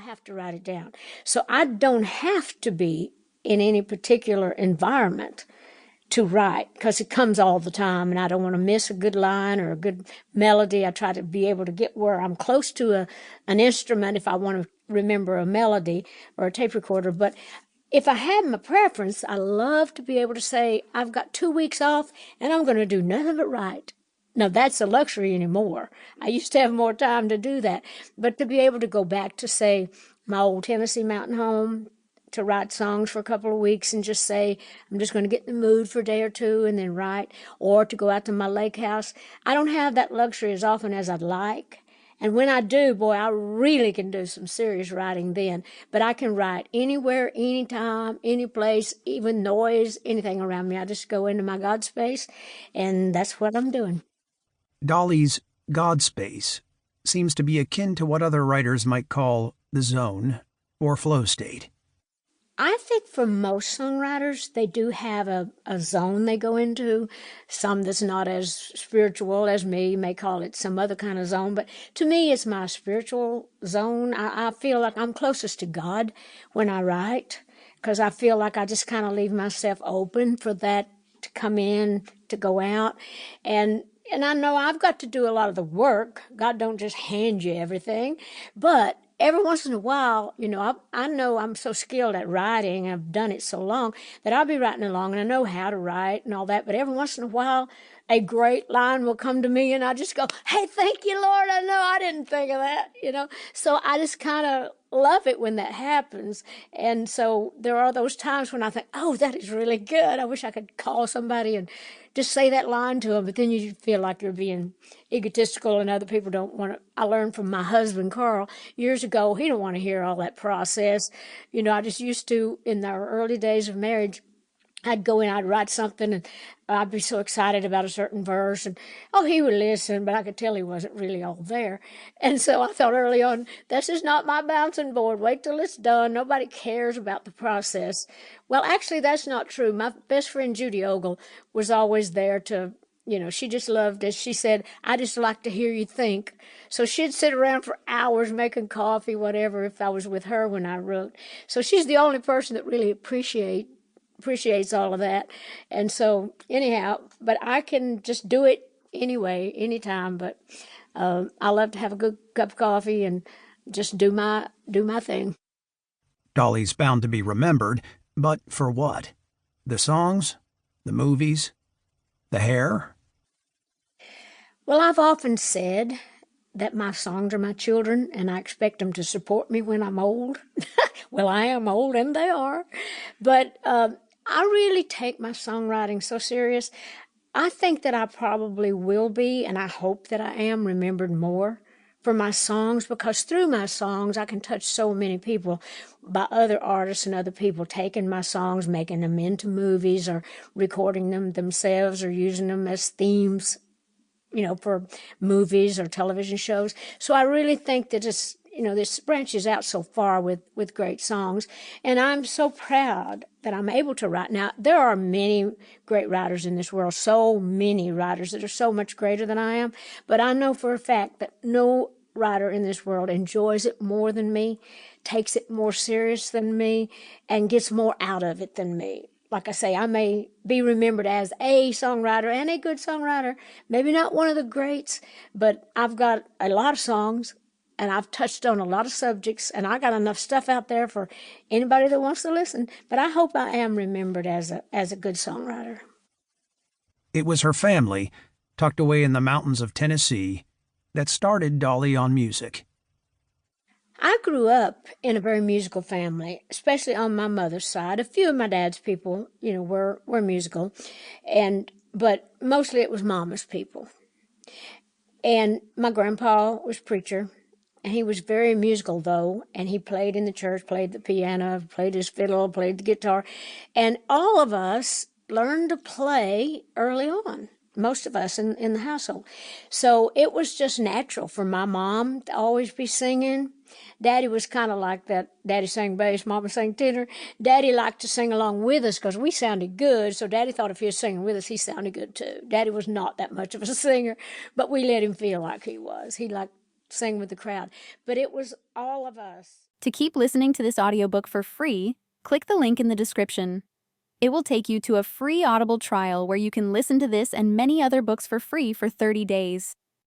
I have to write it down. So I don't have to be in any particular environment to write because it comes all the time and I don't want to miss a good line or a good melody. I try to be able to get where I'm close to an instrument if I want to remember a melody or a tape recorder. But if I had my preference, I love to be able to say, I've got 2 weeks off and I'm going to do nothing but write. Now, that's a luxury anymore. I used to have more time to do that. But to be able to go back to, say, my old Tennessee mountain home, to write songs for a couple of weeks and just say, I'm just going to get in the mood for a day or two and then write, or to go out to my lake house. I don't have that luxury as often as I'd like. And when I do, boy, I really can do some serious writing then. But I can write anywhere, anytime, any place, even noise, anything around me. I just go into my God space, and that's what I'm doing. Dolly's God space seems to be akin to what other writers might call the zone or flow state. I think for most songwriters, they do have a zone they go into. Some that's not as spiritual as me may call it some other kind of zone. But to me, it's my spiritual zone. I feel like I'm closest to God when I write because I feel like I just kind of leave myself open for that to come in, to go out. And I know I've got to do a lot of the work. God don't just hand you everything. But every once in a while, I know I'm so skilled at writing, I've done it so long, that I'll be writing along and I know how to write and all that. But every once in a while, a great line will come to me and I just go, hey, thank you, Lord. I know I didn't think of that. So I just kind of love it when that happens. And so there are those times when I think, oh, that is really good. I wish I could call somebody and just say that line to them. But then you feel like you're being egotistical and other people don't want to. I learned from my husband, Carl, years ago, he don't want to hear all that process. I just used to, in our early days of marriage, I'd go in, I'd write something, and I'd be so excited about a certain verse, and he would listen, but I could tell he wasn't really all there. And so I thought early on, this is not my bouncing board. Wait till it's done. Nobody cares about the process. Well, actually, that's not true. My best friend Judy Ogle was always there to, she just loved, as she said, I just like to hear you think. So she'd sit around for hours making coffee, whatever, if I was with her when I wrote. So she's the only person that really appreciates all of that. And so anyhow, but I can just do it anyway, anytime. But I love to have a good cup of coffee and just do my thing. Dolly's bound to be remembered, but for what? The songs? The movies? The hair? Well, I've often said that my songs are my children, and I expect them to support me when I'm old. Well, I am old, and they are. But I really take my songwriting so serious. I think that I probably will be, and I hope that I am remembered more for my songs, because through my songs, I can touch so many people by other artists and other people taking my songs, making them into movies or recording them themselves or using them as themes, for movies or television shows. So I really think that this branches out so far with great songs. And I'm so proud that I'm able to write. Now, there are many great writers in this world, so many writers that are so much greater than I am. But I know for a fact that no writer in this world enjoys it more than me, takes it more serious than me, and gets more out of it than me. Like I say, I may be remembered as a songwriter and a good songwriter, maybe not one of the greats, but I've got a lot of songs and I've touched on a lot of subjects, and I got enough stuff out there for anybody that wants to listen. But I hope I am remembered as a good songwriter. It was her family, tucked away in the mountains of Tennessee, that started Dolly on music. I grew up in a very musical family, especially on my mother's side. A few of my dad's people, were musical, but mostly it was mama's people. And my grandpa was preacher, and he was very musical, though, and he played in the church, played the piano, played his fiddle, played the guitar, and all of us learned to play early on, most of us in the household. So it was just natural for my mom to always be singing. Daddy was kind of like that. Daddy sang bass, Mama sang tenor. Daddy liked to sing along with us because we sounded good, so Daddy thought if he was singing with us, he sounded good too. Daddy was not that much of a singer, but we let him feel like he was. He liked to sing with the crowd. But it was all of us To keep listening to this audiobook for free, click the link in the description. It will take you to a free Audible trial where you can listen to this and many other books for free for 30 days.